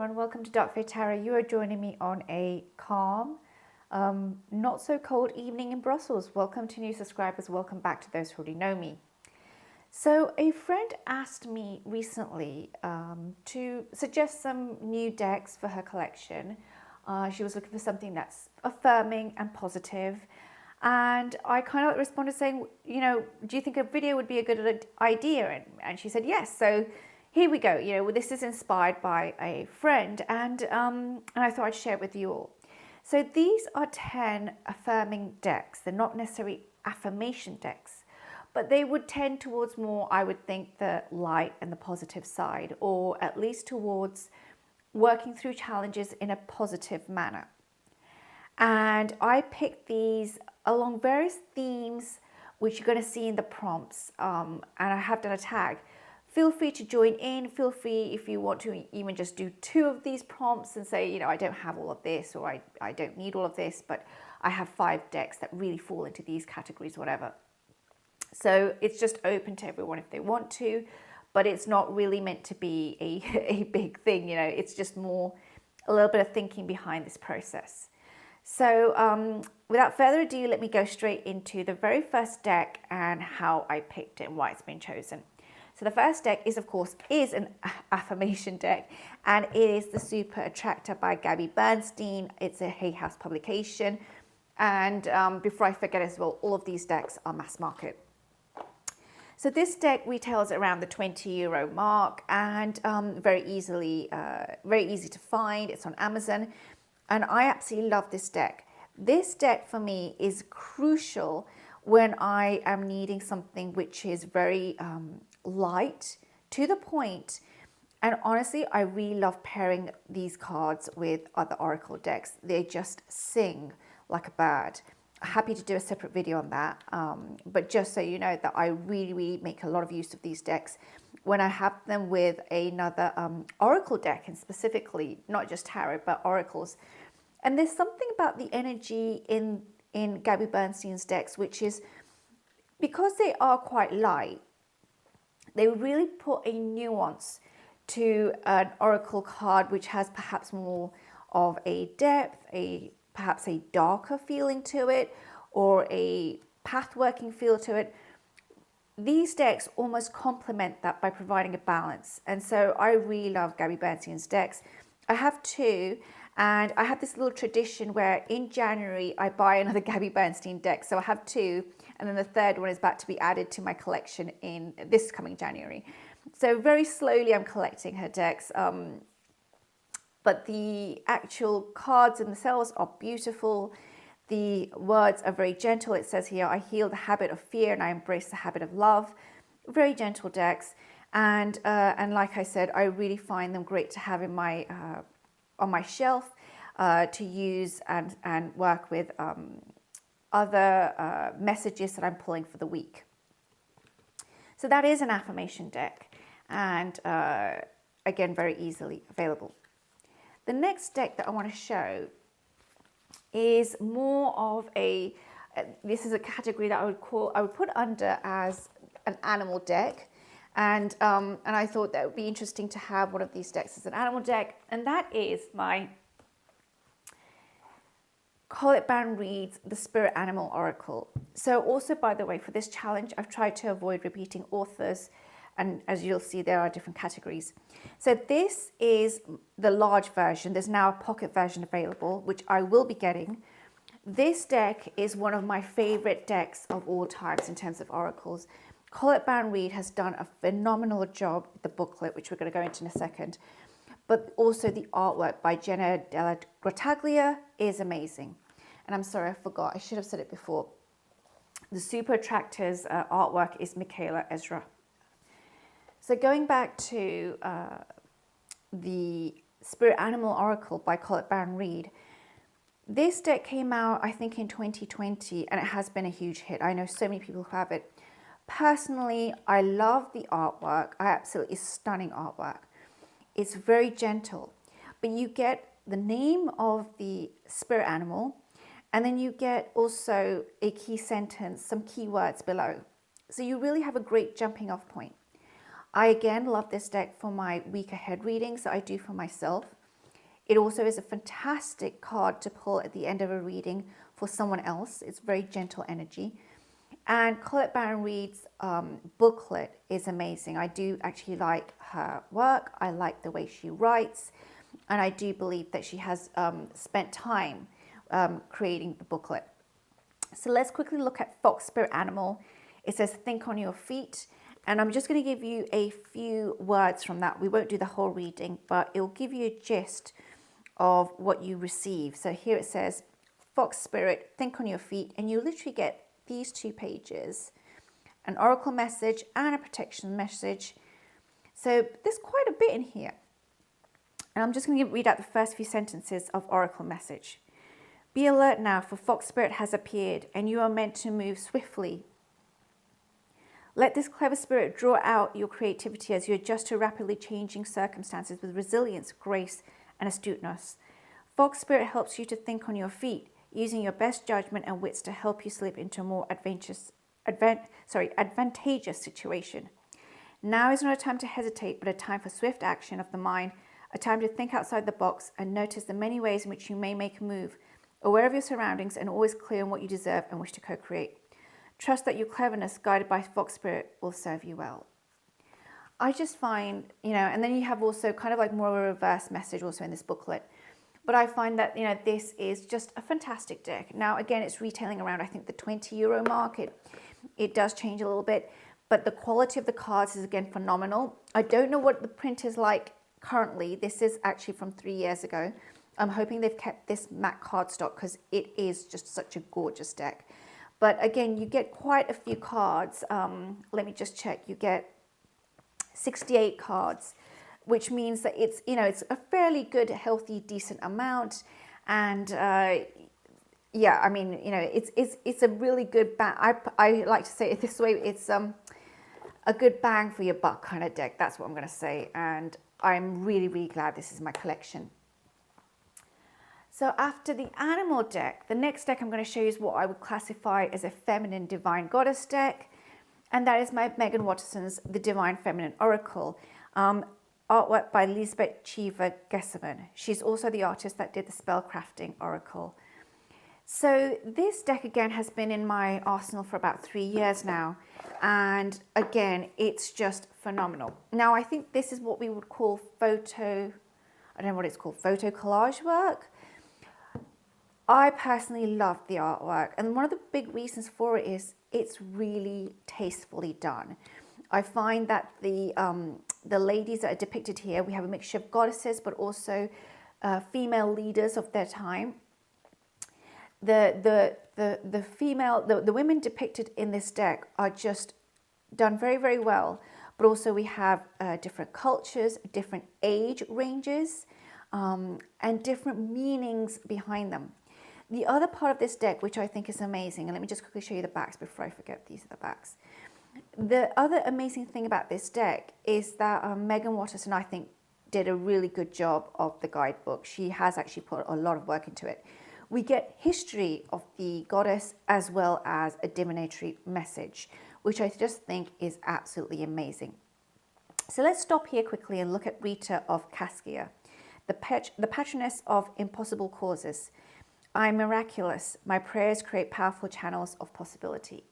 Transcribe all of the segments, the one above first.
everyone, welcome to Dark Fae Tarot. You are joining me on a calm, not so cold evening in Brussels. Welcome to new subscribers, welcome back to those who already know me. So a friend asked me recently to suggest some new decks for her collection. She was looking for something that's affirming and positive. And I kind of responded saying, you know, do you think a video would be a good idea? And she said yes. So here we go. You know, this is inspired by a friend, and I thought I'd share it with you all. So these are 10 affirming decks. They're not necessarily affirmation decks, but they would tend towards more, I would think, the light and the positive side, or at least towards working through challenges in a positive manner. And I picked these along various themes, which you're going to see in the prompts, and I have done a tag. Feel free to join in. Feel free if you want to even just do 2 of these prompts and say, you know, I don't have all of this, or I don't need all of this, but I have 5 decks that really fall into these categories, whatever. So it's just open to everyone if they want to, but it's not really meant to be a big thing, you know, it's just more a little bit of thinking behind this process. So without further ado, let me go straight into the very first deck and how I picked it and why it's been chosen. So the first deck is, of course, an affirmation deck, and it is the Super Attractor by Gabby Bernstein. It's a Hay House publication. And before I forget as well, all of these decks are mass market. So this deck retails around the €20 mark, and very easy to find. It's on Amazon, and I absolutely love this deck. This deck for me is crucial when I am needing something which is very light, to the point, and honestly, I really love pairing these cards with other oracle decks. They just sing like a bird. Happy to do a separate video on that, but just so you know that I really make a lot of use of these decks when I have them with another oracle deck, and specifically not just tarot but oracles. And there's something about the energy in Gabby Bernstein's decks, which is, because they are quite light, they really put a nuance to an oracle card which has perhaps more of a depth, perhaps a darker feeling to it, or a path-working feel to it. These decks almost complement that by providing a balance. And so I really love Gabby Bernstein's decks. I have 2, and I have this little tradition where in January I buy another Gabby Bernstein deck. So I have 2, and then the third one is about to be added to my collection in this coming January. So very slowly I'm collecting her decks. But the actual cards themselves are beautiful. The words are very gentle. It says here, I heal the habit of fear and I embrace the habit of love. Very gentle decks. And like I said, I really find them great to have in my on my shelf to use and work with other messages that I'm pulling for the week. So that is an affirmation deck, and again, very easily available. The next deck that I want to show is more of this is a category that I would put under as an animal deck, and I thought that would be interesting to have one of these decks as an animal deck, and that is my Colette Baron Reid's The Spirit Animal Oracle. So also, by the way, for this challenge, I've tried to avoid repeating authors, and as you'll see, there are different categories. So this is the large version. There's now a pocket version available, which I will be getting. This deck is one of my favorite decks of all times in terms of oracles. Colette Baron Reid has done a phenomenal job with the booklet, which we're going to go into in a second. But also the artwork by Jenna Della Grottaglia is amazing. And I'm sorry, I forgot. I should have said it before. The Super Attractor's artwork is Michaela Ezra. So going back to the Spirit Animal Oracle by Colette Baron Reid, this deck came out, I think, in 2020, and it has been a huge hit. I know so many people who have it. Personally, I love the artwork. It's stunning artwork. It's very gentle, but you get the name of the spirit animal, and then you get also a key sentence, some keywords below. So you really have a great jumping off point. I again love this deck for my week ahead readings that I do for myself. It also is a fantastic card to pull at the end of a reading for someone else. It's very gentle energy. And Colette Baron Reid's booklet is amazing. I do actually like her work. I like the way she writes. And I do believe that she has spent time creating the booklet. So let's quickly look at Fox Spirit Animal. It says, think on your feet. And I'm just going to give you a few words from that. We won't do the whole reading, but it will give you a gist of what you receive. So here it says, Fox Spirit, think on your feet. And you literally get these 2 pages, an oracle message and a protection message. So there's quite a bit in here. And I'm just going to read out the first few sentences of oracle message. Be alert now, for Fox Spirit has appeared, and you are meant to move swiftly. Let this clever spirit draw out your creativity as you adjust to rapidly changing circumstances with resilience, grace, and astuteness. Fox Spirit helps you to think on your feet, using your best judgment and wits to help you slip into a more advantageous situation. Now is not a time to hesitate, but a time for swift action of the mind, a time to think outside the box and notice the many ways in which you may make a move, aware of your surroundings and always clear on what you deserve and wish to co-create. Trust that your cleverness, guided by Fox Spirit, will serve you well. I just find, and then you have also kind of like more of a reverse message also in this booklet. But I find that, this is just a fantastic deck. Now, again, it's retailing around, I think, the €20 mark. It does change a little bit, but the quality of the cards is, again, phenomenal. I don't know what the print is like currently. This is actually from 3 years ago. I'm hoping they've kept this matte cardstock because it is just such a gorgeous deck. But again, you get quite a few cards. Let me just check. You get 68 cards, which means that it's, it's a fairly good, healthy, decent amount. And yeah, I mean, it's a really good bang. I like to say it this way. It's a good bang for your buck kind of deck. That's what I'm going to say. And I'm really, really glad this is my collection. So after the animal deck, the next deck I'm going to show you is what I would classify as a feminine divine goddess deck. And that is my Megan Watterson's The Divine Feminine Oracle. Artwork by Lisbeth Cheever Gesserman. She's also the artist that did the Spellcrafting Oracle. So this deck again has been in my arsenal for about 3 years now. And again, it's just phenomenal. Now I think this is what we would call photo collage work. I personally love the artwork, and one of the big reasons for it is it's really tastefully done. I find that the ladies that are depicted here, we have a mixture of goddesses, but also female leaders of their time. The women depicted in this deck are just done very, very well. But also we have different cultures, different age ranges, and different meanings behind them. The other part of this deck, which I think is amazing, and let me just quickly show you the backs before I forget, these are the backs. The other amazing thing about this deck is that Megan Watterson, I think, did a really good job of the guidebook. She has actually put a lot of work into it. We get history of the goddess as well as a divinatory message, which I just think is absolutely amazing. So let's stop here quickly and look at Rita of Cascia, the patroness of impossible causes. I'm miraculous. My prayers create powerful channels of possibility.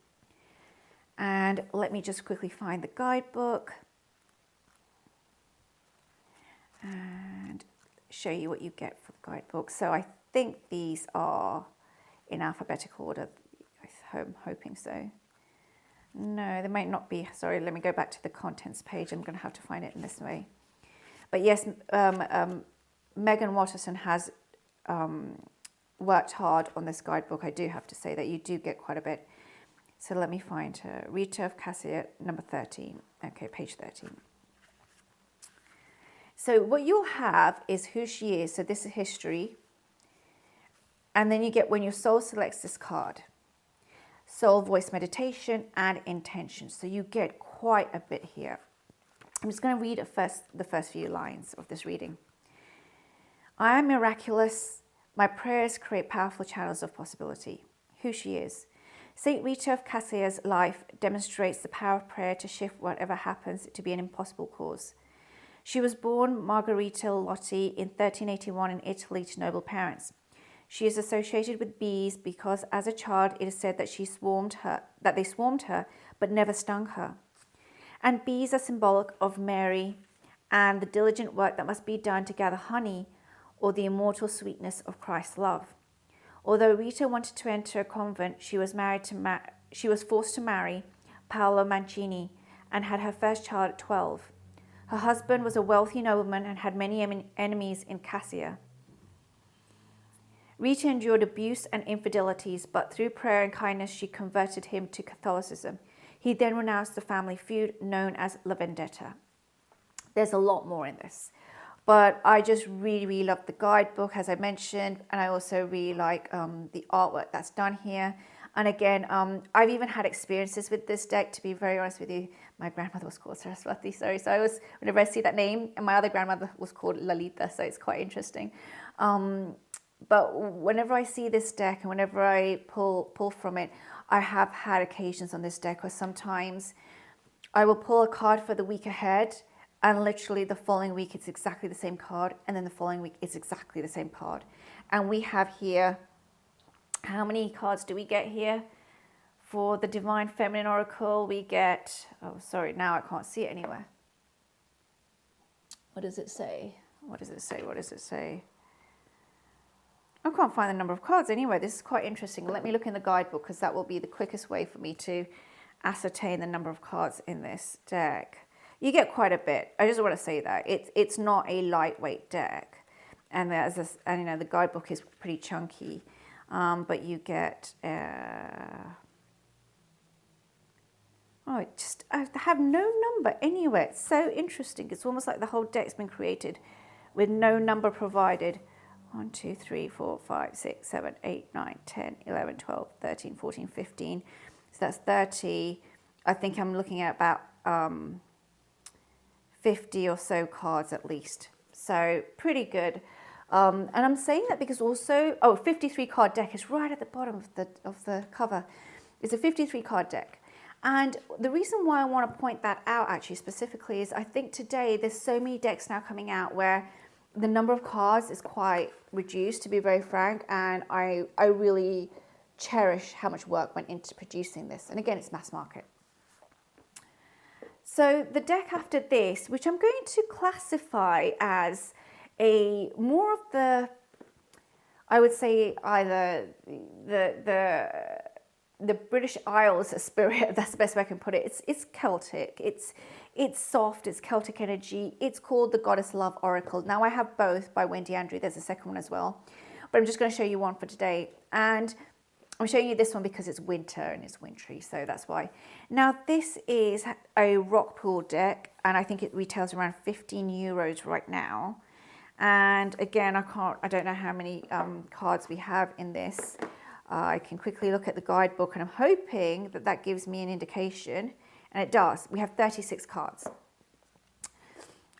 And let me just quickly find the guidebook and show you what you get for the guidebook. So I think these are in alphabetical order. I'm hoping so. No, they might not be. Sorry, let me go back to the contents page. I'm going to have to find it in this way. But yes, Megan Watterson has worked hard on this guidebook. I do have to say that you do get quite a bit. So let me find her. Rita of Cascia, number 13. Okay, page 13. So what you'll have is who she is. So this is history. And then you get when your soul selects this card. Soul voice meditation and intention. So you get quite a bit here. I'm just going to read the first few lines of this reading. I am miraculous. My prayers create powerful channels of possibility. Who she is. Saint Rita of Cassia's life demonstrates the power of prayer to shift whatever happens to be an impossible cause. She was born Margherita Lotti in 1381 in Italy to noble parents. She is associated with bees because as a child it is said that they swarmed her but never stung her. And bees are symbolic of Mary and the diligent work that must be done to gather honey or the immortal sweetness of Christ's love. Although Rita wanted to enter a convent, she was forced to marry Paolo Mancini and had her first child at 12. Her husband was a wealthy nobleman and had many enemies in Cassia. Rita endured abuse and infidelities, but through prayer and kindness she converted him to Catholicism. He then renounced the family feud known as La Vendetta. There's a lot more in this, but I just really love the guidebook, as I mentioned, and I also really like the artwork that's done here. And again, I've even had experiences with this deck, to be very honest with you. My grandmother was called Saraswati, sorry. So whenever I see that name, and my other grandmother was called Lalita, so it's quite interesting. But whenever I see this deck and whenever I pull from it, I have had occasions on this deck where sometimes I will pull a card for the week ahead, and literally the following week it's exactly the same card, and then the following week it's exactly the same card. And we have here, how many cards do we get here? For the Divine Feminine Oracle, we get, oh, sorry, now I can't see it anywhere. What does it say? What does it say? What does it say? I can't find the number of cards anyway. This is quite interesting. Let me look in the guidebook because that will be the quickest way for me to ascertain the number of cards in this deck. You get quite a bit. I just want to say that. It's not a lightweight deck. And you know, the guidebook is pretty chunky. But you get, I have no number anywhere. It's so interesting. It's almost like the whole deck's been created with no number provided. 1, 2, 3, 4, 5, 6, 7, 8, 9, 10, 11, 12, 13, 14, 15. So that's 30. I think I'm looking at about 50 or so cards at least. So pretty good. And I'm saying that because also, 53 card deck is right at the bottom of the cover. It's a 53 card deck. And the reason why I want to point that out actually specifically is I think today there's so many decks now coming out where the number of cards is quite reduced, to be very frank. And I really cherish how much work went into producing this. And again, it's mass market. So the deck after this, which I'm going to classify as a more of the, I would say either the British Isles spirit, that's the best way I can put it. It's Celtic, it's soft, it's Celtic energy. It's called the Goddess Love Oracle. Now I have both by Wendy Andrew. There's a second one as well, but I'm just going to show you one for today. And I'm showing you this one because it's winter and it's wintry, so that's why. Now this is a rock pool deck, and I think it retails around €15 right now. And again, I don't know how many cards we have in this. I can quickly look at the guidebook, and I'm hoping that that gives me an indication, and it does. We have 36 cards.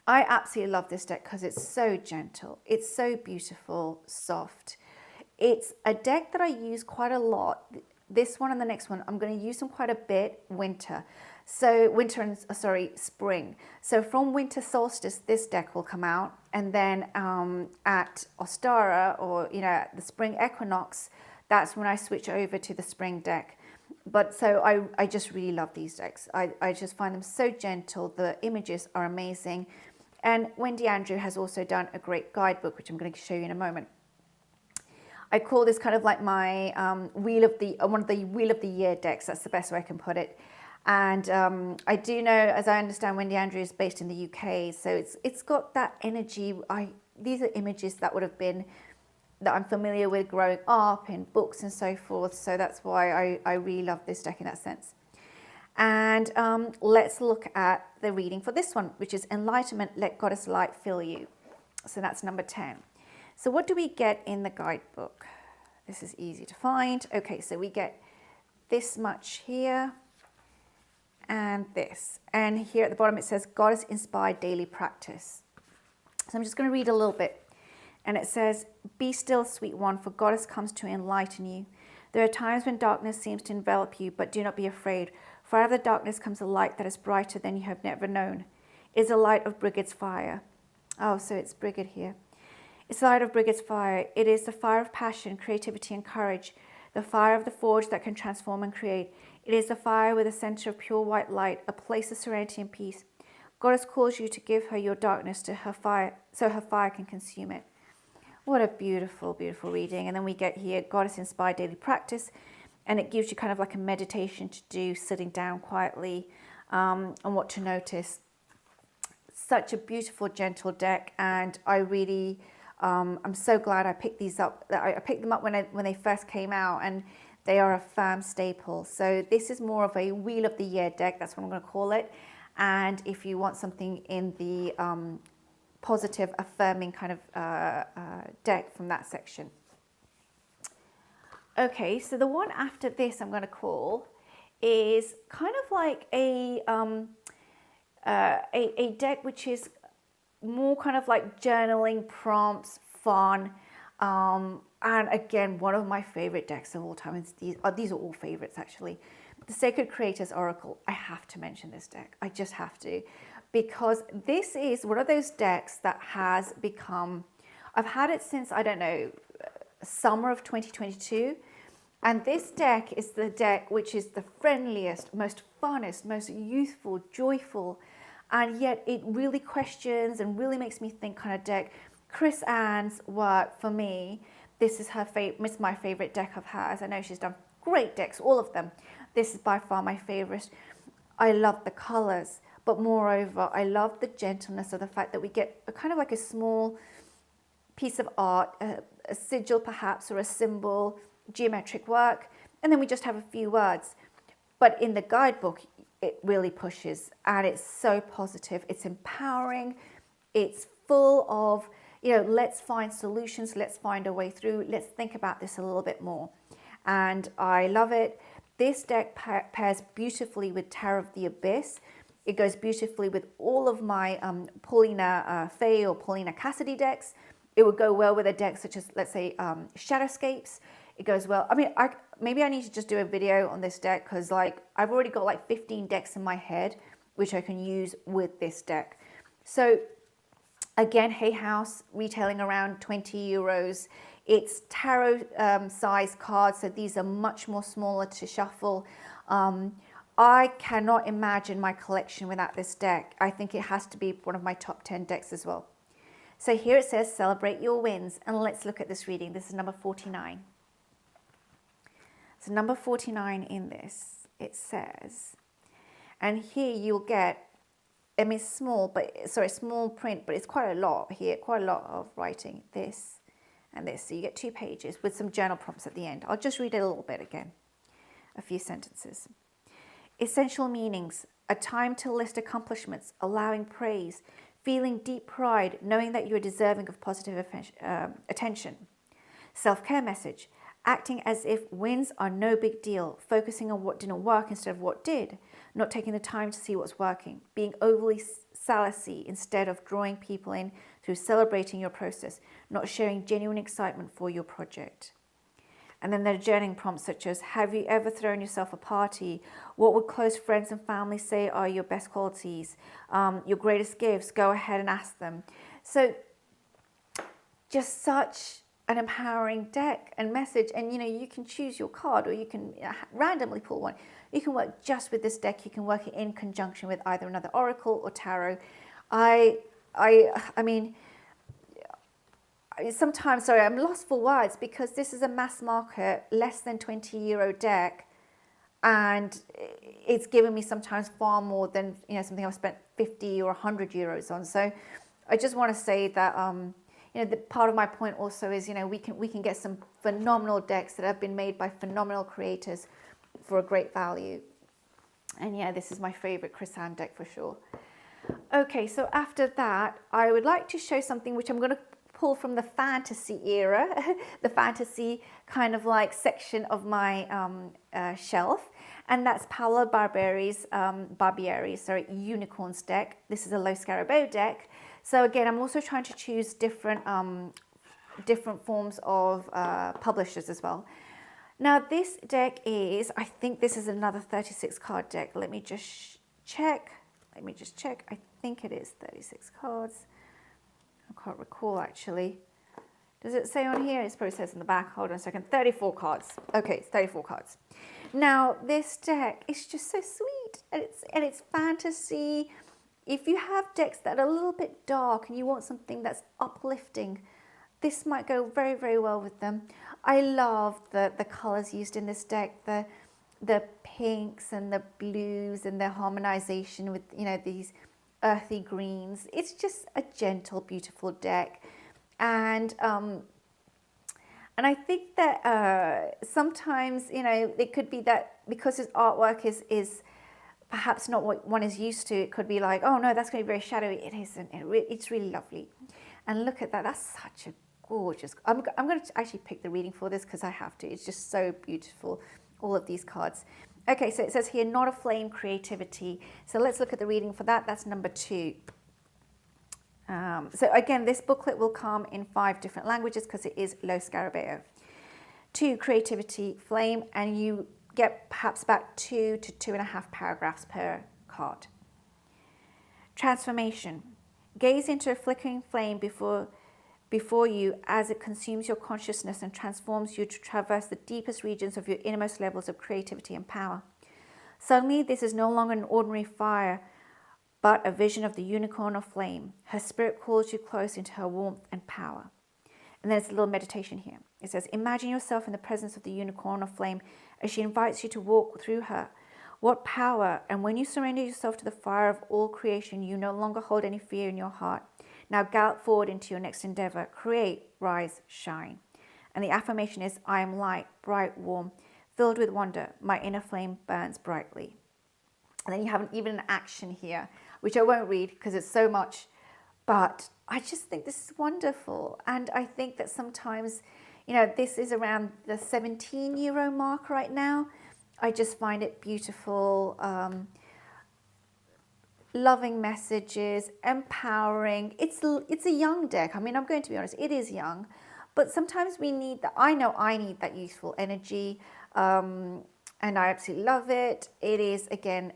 I absolutely love this deck because it's so gentle. It's so beautiful, soft. It's a deck that I use quite a lot. This one and the next one, I'm going to use them quite a bit winter. So spring. So from winter solstice, this deck will come out. And then at Ostara, or, you know, at the spring equinox, that's when I switch over to the spring deck. But so I just really love these decks. I just find them so gentle. The images are amazing. And Wendy Andrew has also done a great guidebook, which I'm going to show you in a moment. I call this kind of like my one of the Wheel of the Year decks. That's the best way I can put it. And I do know, as I understand, Wendy Andrew is based in the UK, so it's got that energy. These are images that I'm familiar with growing up in books and so forth. So that's why I really love this deck in that sense. And let's look at the reading for this one, which is Enlightenment, Let Goddess Light Fill You. So that's number 10. So what do we get in the guidebook? This is easy to find. Okay, so we get this much here and this. And here at the bottom it says Goddess Inspired Daily Practice. So I'm just going to read a little bit. And it says, be still, sweet one, for Goddess comes to enlighten you. There are times when darkness seems to envelop you, but do not be afraid. For out of the darkness comes a light that is brighter than you have never known. is a light of Brigade's fire. Oh, so it's Brigade here. It's the light of Brigade's fire. It is the fire of passion, creativity, and courage, the fire of the forge that can transform and create. It is the fire with a center of pure white light, a place of serenity and peace. Goddess calls you to give her your darkness to her fire, so her fire can consume it. What a beautiful, beautiful reading. And then we get here, Goddess-inspired daily practice, and it gives you kind of like a meditation to do, sitting down quietly, and what to notice. Such a beautiful, gentle deck, and I really, I'm so glad I picked these up. I picked them up when they first came out, and they are a firm staple. So this is more of a Wheel of the Year deck. That's what I'm going to call it. And if you want something in the positive, affirming kind of deck from that section. Okay, so the one after this I'm going to call is kind of like a deck which is more kind of like journaling, prompts, fun, and again, one of my favorite decks of all time. These are all favorites actually. The Sacred Creators Oracle. I have to mention this deck. I just have to, because this is one of those decks that has become, I've had it since, I don't know, summer of 2022. And this deck is the deck which is the friendliest, most funnest, most youthful, joyful, and yet it really questions and really makes me think kind of deck. Chris Ann's work, for me, this is it's my favorite deck of hers. I know she's done great decks, all of them. This is by far my favorite. I love the colors, but moreover, I love the gentleness of the fact that we get a kind of like a small piece of art, a sigil perhaps, or a symbol, geometric work, and then we just have a few words. But in the guidebook, it really pushes, and it's so positive. It's empowering. It's full of, let's find solutions. Let's find a way through. Let's think about this a little bit more. And I love it. This deck pairs beautifully with Tarot of the Abyss. It goes beautifully with all of my Paulina Faye or Paulina Cassidy decks. It would go well with a deck such as, let's say, Shadowscapes. It goes well. I mean, maybe I need to just do a video on this deck, because like I've already got like 15 decks in my head which I can use with this deck. So again, Hay House, retailing around 20 euros. It's tarot size cards, so these are much more smaller to shuffle. I cannot imagine my collection without this deck. I think it has to be one of my top 10 decks as well. So here it says, celebrate your wins. And let's look at this reading. This is number 49. So number 49 in this, it says, and here you'll get, I mean, small print, but it's quite a lot here, quite a lot of writing, this and this. So you get 2 pages with some journal prompts at the end. I'll just read it a little bit again, a few sentences. Essential meanings: a time to list accomplishments, allowing praise, feeling deep pride, knowing that you're deserving of positive attention. Self-care message: acting as if wins are no big deal, focusing on what didn't work instead of what did, not taking the time to see what's working, being overly salicy instead of drawing people in through celebrating your process, not sharing genuine excitement for your project. And then there are journaling prompts such as, have you ever thrown yourself a party? What would close friends and family say are your best qualities? Your greatest gifts? Go ahead and ask them. So just such an empowering deck and message. And you can choose your card, or you can randomly pull one. You can work just with this deck. You can work it in conjunction with either another oracle or tarot. I mean, sometimes, sorry, I'm lost for words, because this is a mass market, less than 20 euro deck, and it's given me sometimes far more than something I've spent 50 or 100 euros on. So I just want to say that the part of my point also is we can get some phenomenal decks that have been made by phenomenal creators for a great value. And yeah, this is my favorite Chris Ann deck for sure. Okay, so after that, I would like to show something which I'm going to pull from the fantasy era, the fantasy kind of like section of my shelf, and that's Paolo Barbieri's Unicorns deck. This is a Lo Scarabeo deck. So again, I'm also trying to choose different forms of publishers as well. Now this deck is, I think this is another 36 card deck. Let me just check. I think it is 36 cards. I can't recall actually. Does it say on here? It probably says in the back. Hold on a second. 34 cards. Okay, it's 34 cards. Now, this deck is just so sweet, and it's fantasy. If you have decks that are a little bit dark and you want something that's uplifting, this might go very, very well with them. I love the colors used in this deck, the pinks and the blues and the harmonization with, you know, these earthy greens. It's just a gentle, beautiful deck. And I think that sometimes, you know, it could be that because his artwork is perhaps not what one is used to, it could be like, oh no, that's going to be very shadowy. It isn't. It's really lovely. And look at that. That's such a gorgeous. I'm going to actually pick the reading for this because I have to. It's just so beautiful, all of these cards. Okay, so it says here, not a flame, creativity. So let's look at the reading for that. That's number 2. So again, this booklet will come in 5 different languages because it is Lo Scarabeo. 2, creativity, flame, and you get perhaps about 2 to 2.5 paragraphs per card. Transformation. Gaze into a flickering flame before you as it consumes your consciousness and transforms you to traverse the deepest regions of your innermost levels of creativity and power. Suddenly, this is no longer an ordinary fire, but a vision of the unicorn of flame. Her spirit calls you close into her warmth and power. And there's a little meditation here. It says, imagine yourself in the presence of the unicorn of flame as she invites you to walk through her. What power! And when you surrender yourself to the fire of all creation, you no longer hold any fear in your heart. Now gallop forward into your next endeavor. Create, rise, shine. And the affirmation is, I am light, bright, warm, filled with wonder. My inner flame burns brightly. And then you have even an action here, which I won't read because it's so much, but I just think this is wonderful. And I think that sometimes, you know, this is around the 17 euro mark right now. I just find it beautiful, loving messages, empowering. It's a young deck. I mean, I'm going to be honest, it is young, but sometimes we need that. I know I need that youthful energy, and I absolutely love it. It is, again,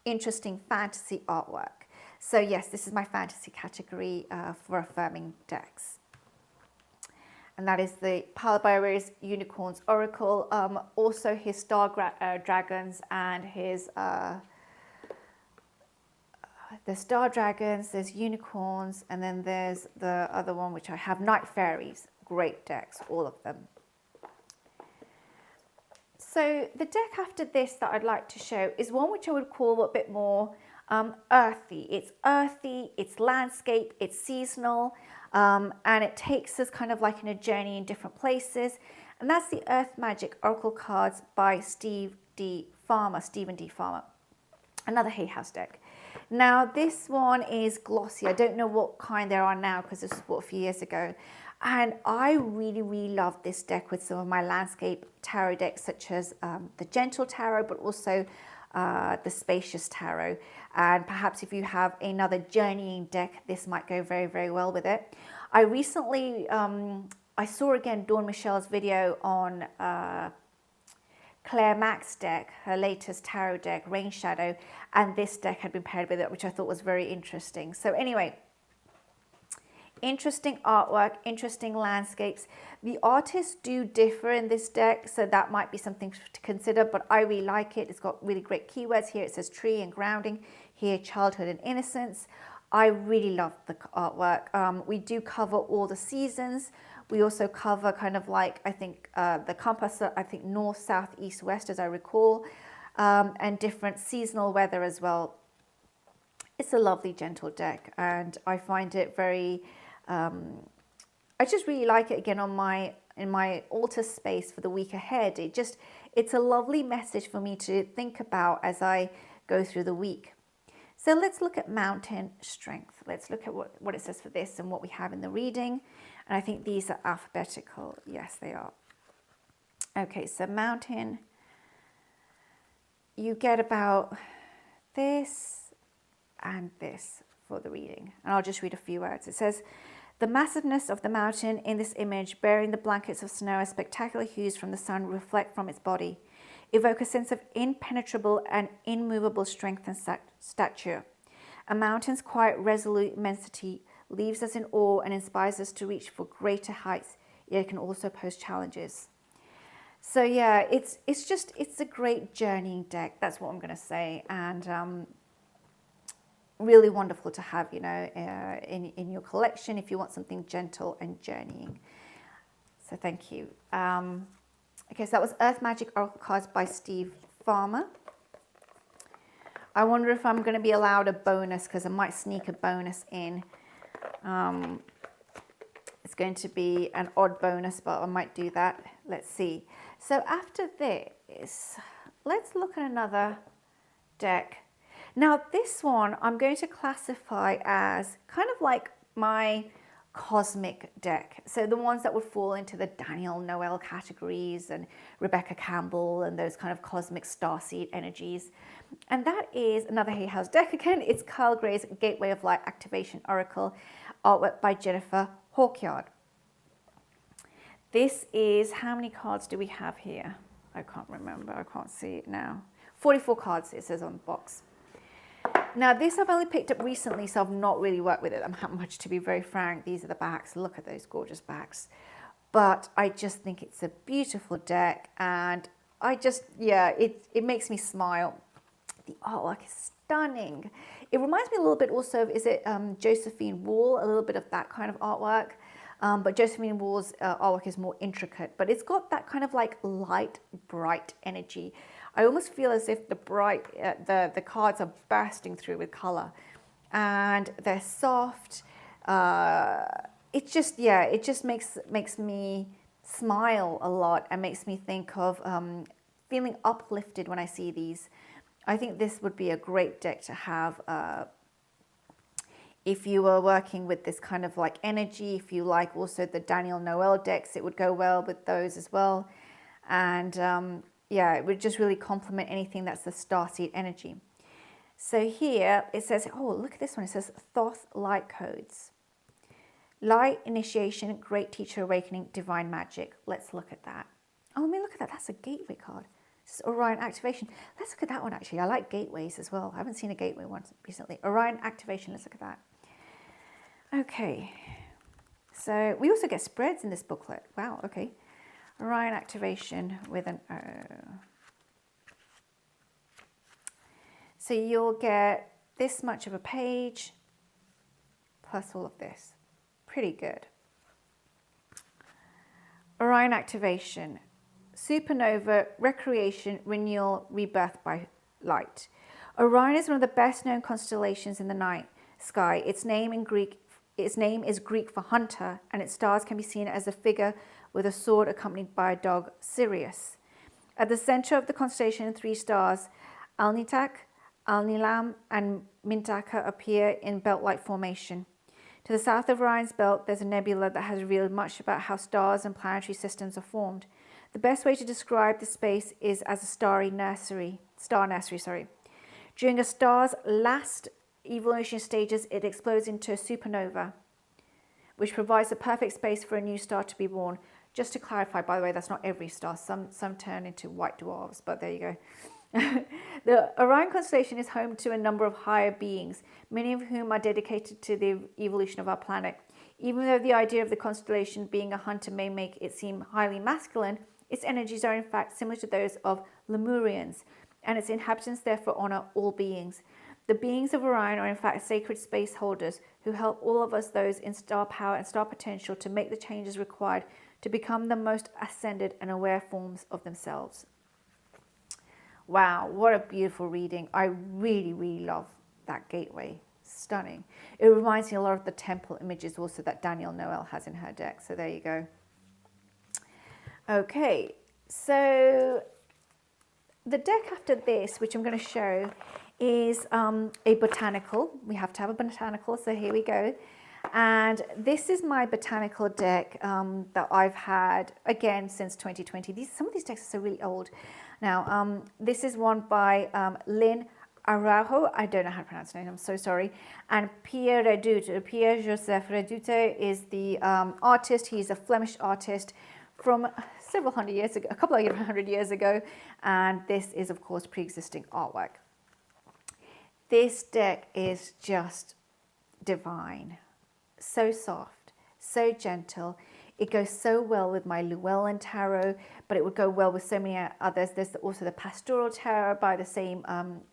interesting fantasy artwork. So yes, this is my fantasy category for affirming decks. And that is the Powered by Awareness Unicorns Oracle. Also his Star Dragons and his the Star Dragons, there's Unicorns, and then there's the other one which I have, Night Fairies. Great decks, all of them. So the deck after this that I'd like to show is one which I would call a bit more earthy. It's landscape, it's seasonal, and it takes us kind of like in a journey in different places. And that's the Earth Magic Oracle cards by Stephen D. Farmer. Another Hay House deck. Now this one is glossy. I don't know what kind there are now because this was bought a few years ago. And I really, really love this deck with some of my landscape tarot decks, such as the Gentle Tarot, but also the Spacious Tarot. And perhaps if you have another journeying deck, this might go very, very well with it. I recently, I saw again Dawn Michelle's video on Claire Mack's deck, her latest tarot deck, Rain Shadow, and this deck had been paired with it, which I thought was very interesting. So anyway, interesting artwork, interesting landscapes. The artists do differ in this deck, so that might be something to consider, but I really like it. It's got really great keywords here. It says tree and grounding, here childhood and innocence. I really love the artwork. We do cover all the seasons. We also cover kind of like, I think the compass, I think north, south, east, west, as I recall, and different seasonal weather as well. It's a lovely, gentle deck, and I find it very, I just really like it again in my altar space for the week ahead. It's a lovely message for me to think about as I go through the week. So let's look at Mountain Strength. Let's look at what it says for this and what we have in the reading. And I think these are alphabetical. Yes, they are. Okay, so Mountain, you get about this and this for the reading. And I'll just read a few words. It says, the massiveness of the mountain in this image, bearing the blankets of snow as spectacular hues from the sun reflect from its body, evoke a sense of impenetrable and immovable strength and stature. A mountain's quiet, resolute immensity leaves us in awe and inspires us to reach for greater heights, yet it can also pose challenges. So yeah, it's a great journeying deck. That's what I'm going to say. And really wonderful to have, you know, in your collection if you want something gentle and journeying. So thank you. Okay, so that was Earth Magic Oracle cards by Steve Farmer. I wonder if I'm going to be allowed a bonus, because I might sneak a bonus in. It's going to be an odd bonus, but I might do that. Let's see. So after this, let's look at another deck. Now this one I'm going to classify as kind of like my cosmic deck. So the ones that would fall into the Daniel Noel categories and Rebecca Campbell and those kind of cosmic starseed energies. And that is another Hay House deck again. It's Kyle Gray's Gateway of Light Activation Oracle, artwork by Jennifer Hawkyard. This is, how many cards do we have here? I can't remember, I can't see it now. 44 cards it says on the box. Now this I've only picked up recently, so I've not really worked with it that much, to be very frank. These are the backs, look at those gorgeous backs. But I just think it's a beautiful deck, and I just, yeah, it makes me smile. The artwork is stunning. It reminds me a little bit also of, is it Josephine Wall, a little bit of that kind of artwork. But Josephine Wall's artwork is more intricate, but it's got that kind of like light, bright energy. I almost feel as if the cards are bursting through with color, and they're soft. It just, yeah, it just makes me smile a lot and makes me think of feeling uplifted when I see these. I think this would be a great deck to have if you were working with this kind of like energy. If you like also the Daniel Noel decks, it would go well with those as well. And yeah, it would just really complement anything that's the starseed energy. So here it says, oh, look at this one. It says Thoth Light Codes. Light Initiation, Great Teacher Awakening, Divine Magic. Let's look at that. Oh, I mean, look at that. That's a gateway card. This is Orion Activation. Let's look at that one, actually. I like gateways as well. I haven't seen a gateway one recently. Orion Activation. Let's look at that. Okay. So we also get spreads in this booklet. Wow, okay. Orion Activation with an O. So you'll get this much of a page plus all of this. Pretty good. Orion Activation. Supernova, recreation, renewal, rebirth by light. Orion is one of the best known constellations in the night sky. Its name is Greek for hunter, and its stars can be seen as a figure with a sword accompanied by a dog, Sirius. At the center of the constellation, 3 stars, Alnitak, Alnilam, and Mintaka, appear in belt-like formation. To the south of Orion's belt, there's a nebula that has revealed much about how stars and planetary systems are formed. The best way to describe this space is as a star nursery. During a star's last evolution stages, it explodes into a supernova, which provides the perfect space for a new star to be born. Just to clarify, by the way, that's not every star. Some turn into white dwarfs, but there you go. The Orion constellation is home to a number of higher beings, many of whom are dedicated to the evolution of our planet. Even though the idea of the constellation being a hunter may make it seem highly masculine, its energies are in fact similar to those of Lemurians, and its inhabitants therefore honor all beings. The beings of Orion are in fact sacred space holders who help all of us, those in star power and star potential, to make the changes required to become the most ascended and aware forms of themselves. Wow, what a beautiful reading. I really, really love that gateway. Stunning. It reminds me a lot of the temple images also that Daniel Noel has in her deck. So there you go. Okay, so the deck after this, which I'm going to show, is a botanical. We have to have a botanical, so here we go. And this is my botanical deck that I've had, again, since 2020. Some of these decks are so really old. Now, this is one by Lynn Araujo. I don't know how to pronounce her name, I'm so sorry. And Pierre Redoute. Pierre-Joseph Redoute is the artist. He's a Flemish artist from several hundred years ago, a couple of hundred years ago. And this is, of course, pre-existing artwork. This deck is just divine. So soft, so gentle. It goes so well with my Llewellyn Tarot, but it would go well with so many others. There's also the Pastoral Tarot by the same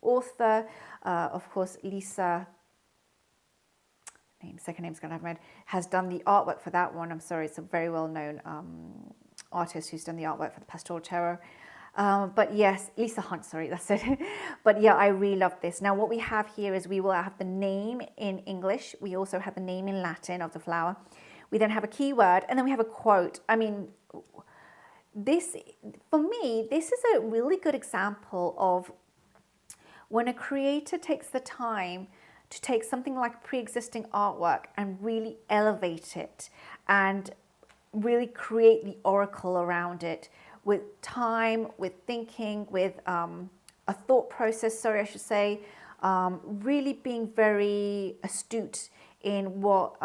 author. Of course, Lisa, second name's gonna have my head, has done the artwork for that one. I'm sorry, it's a very well-known artist who's done the artwork for the Pastoral Tarot. But yes, Lisa Hunt, sorry, that's it. But yeah, I really love this. Now what we have here is we will have the name in English. We also have the name in Latin of the flower. We then have a keyword, and then we have a quote. I mean, this, for me, this is a really good example of when a creator takes the time to take something like pre-existing artwork and really elevate it and really create the oracle around it with time, with thinking, with a thought process, sorry, I should say, really being very astute in what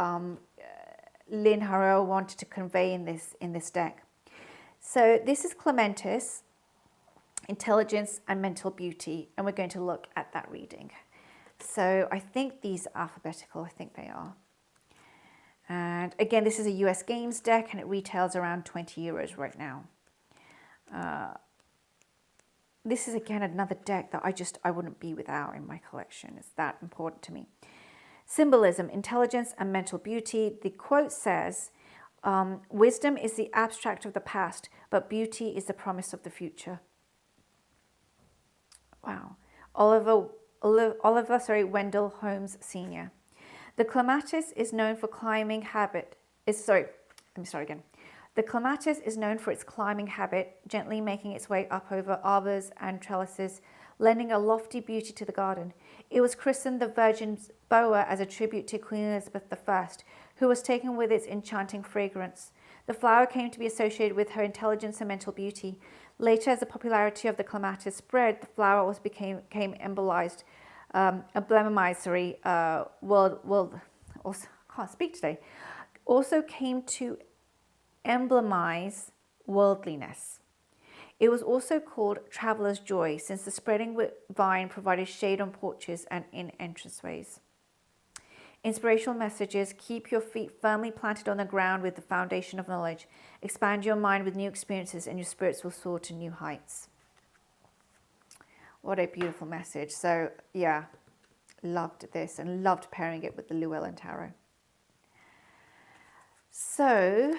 Lynn Harrell wanted to convey in this deck. So this is Clementis, Intelligence and Mental Beauty, and we're going to look at that reading. So I think these are alphabetical, I think they are. And again, this is a US Games deck, and it retails around 20 euros right now. This is again another deck that I wouldn't be without in my collection. It's that important to me. Symbolism, intelligence and mental beauty. The quote says, wisdom is the abstract of the past, but beauty is the promise of the future. Wow. Oliver Wendell Holmes Sr. The clematis is known for climbing habit. The clematis is known for its climbing habit, gently making its way up over arbors and trellises, lending a lofty beauty to the garden. It was christened the Virgin's Bower as a tribute to Queen Elizabeth I, who was taken with its enchanting fragrance. The flower came to be associated with her intelligence and mental beauty. Later, as the popularity of the clematis spread, the flower also became emblemized, also came to emblemize worldliness. It was also called traveler's joy, since the spreading vine provided shade on porches and in entranceways. Inspirational messages: keep your feet firmly planted on the ground with the foundation of knowledge. Expand your mind with new experiences, and your spirits will soar to new heights. What a beautiful message. So yeah, loved this and loved pairing it with the Llewellyn Tarot. So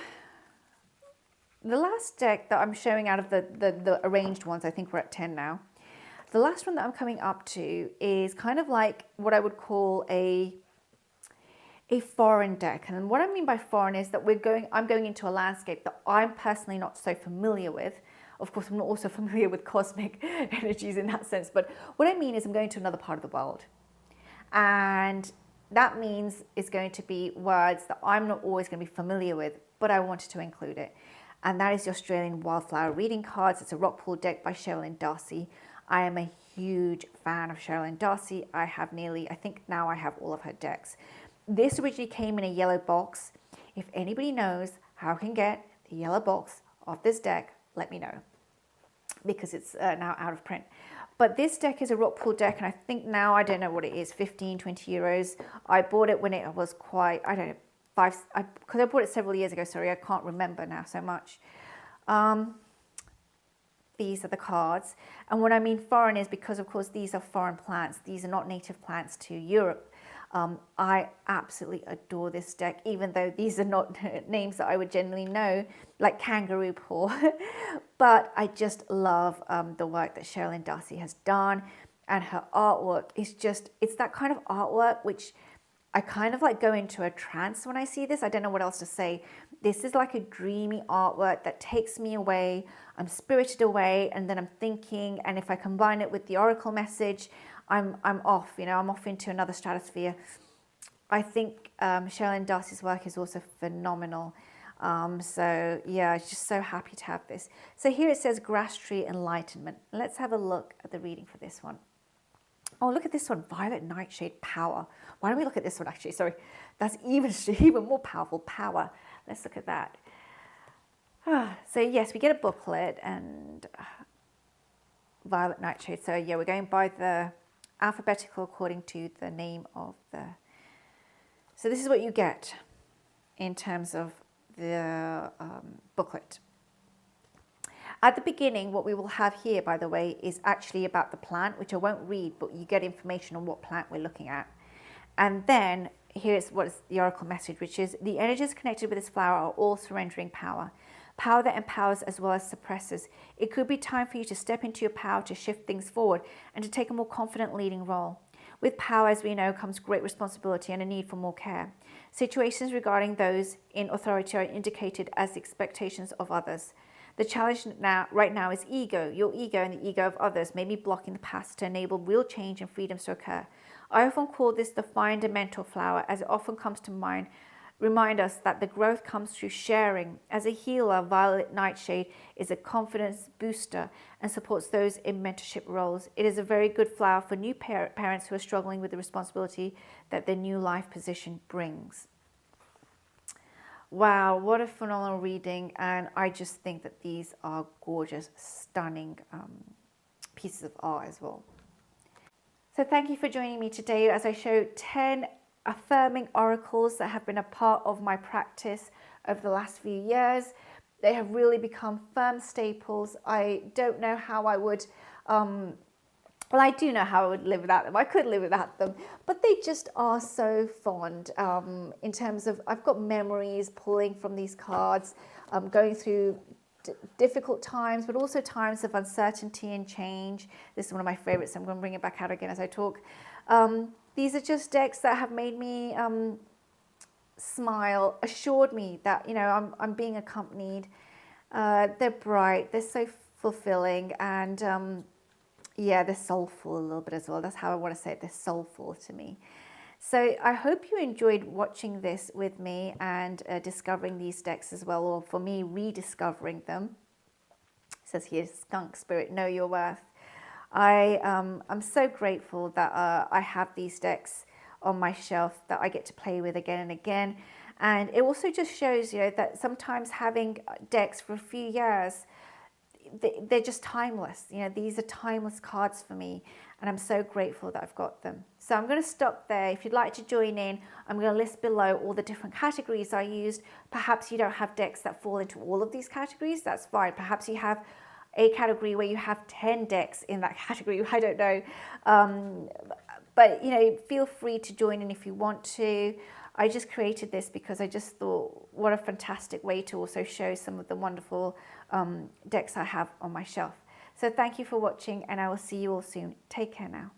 the last deck that I'm showing out of the arranged ones, I think we're at 10 now. The last one that I'm coming up to is kind of like what I would call a foreign deck. And what I mean by foreign is that I'm going into a landscape that I'm personally not so familiar with. Of course, I'm not also familiar with cosmic energies in that sense. But what I mean is I'm going to another part of the world. And that means it's going to be words that I'm not always going to be familiar with, but I wanted to include it. And that is the Australian Wildflower reading cards. It's a rock pool deck by Sherilyn Darcy. I am a huge fan of Sherilyn Darcy. I think now I have all of her decks. This originally came in a yellow box. If anybody knows how I can get the yellow box of this deck, let me know, because it's now out of print. But this deck is a rock pool deck, and I think now, I don't know what it is, 15, 20 euros. I bought it when it was quite, I don't know, because I bought it several years ago. Sorry, I can't remember now so much. These are the cards. And what I mean foreign is because, of course, these are foreign plants. These are not native plants to Europe. I absolutely adore this deck, even though these are not names that I would generally know, like kangaroo paw. But I just love the work that Sherilyn Darcy has done, and her artwork is it's that kind of artwork which I kind of like go into a trance when I see this. I don't know what else to say. This is like a dreamy artwork that takes me away. I'm spirited away, and then I'm thinking, and if I combine it with the oracle message, I'm off, I'm off into another stratosphere. I think Sherilyn Darcy's work is also phenomenal. So yeah, just so happy to have this. So here it says Grass Tree Enlightenment. Let's have a look at the reading for this one. Oh, look at this one, Violet Nightshade Power. Why don't we look at this one actually? Sorry, that's even more powerful, Power. Let's look at that. So yes, we get a booklet and Violet Nightshade. So yeah, we're going by the alphabetical according to the name of the... So this is what you get in terms of the booklet. At the beginning, what we will have here, by the way, is actually about the plant, which I won't read, but you get information on what plant we're looking at. And then here's what is the oracle message, which is the energies connected with this flower are all surrendering power. Power that empowers as well as suppresses. It could be time for you to step into your power to shift things forward and to take a more confident leading role. With power, as we know, comes great responsibility and a need for more care. Situations regarding those in authority are indicated as the expectations of others. The challenge right now is ego. Your ego and the ego of others may be blocking the path to enable real change and freedoms to occur. I often call this the fundamental flower, as it often comes to mind. Remind us that the growth comes through sharing. As a healer, violet nightshade is a confidence booster and supports those in mentorship roles. It is a very good flower for new parents who are struggling with the responsibility that their new life position brings. Wow, what a phenomenal reading. And I just think that these are gorgeous, stunning pieces of art as well. So thank you for joining me today as I show 10 affirming oracles that have been a part of my practice over the last few years. They have really become firm staples. I don't know how I would, well, I do know how I would live without them. I could live without them, but they just are so fond in terms of, I've got memories pulling from these cards, going through difficult times, but also times of uncertainty and change. This is one of my favorites. I'm going to bring it back out again as I talk. These are just decks that have made me smile, assured me that, you know, I'm being accompanied. They're bright, they're so fulfilling, and yeah, they're soulful a little bit as well. That's how I want to say it. They're soulful to me. So I hope you enjoyed watching this with me and discovering these decks as well, or for me, rediscovering them. It says here, Skunk Spirit, know your worth. I'm so grateful that I have these decks on my shelf that I get to play with again and again. And it also just shows, you know, that sometimes having decks for a few years, they're just timeless. You know, these are timeless cards for me, and I'm so grateful that I've got them. So I'm going to stop there. If you'd like to join in, I'm going to list below all the different categories I used. Perhaps you don't have decks that fall into all of these categories. That's fine. Perhaps you have a category where you have 10 decks in that category. I don't know. But, you know, feel free to join in if you want to. I just created this because I just thought what a fantastic way to also show some of the wonderful decks I have on my shelf. So thank you for watching, and I will see you all soon. Take care now.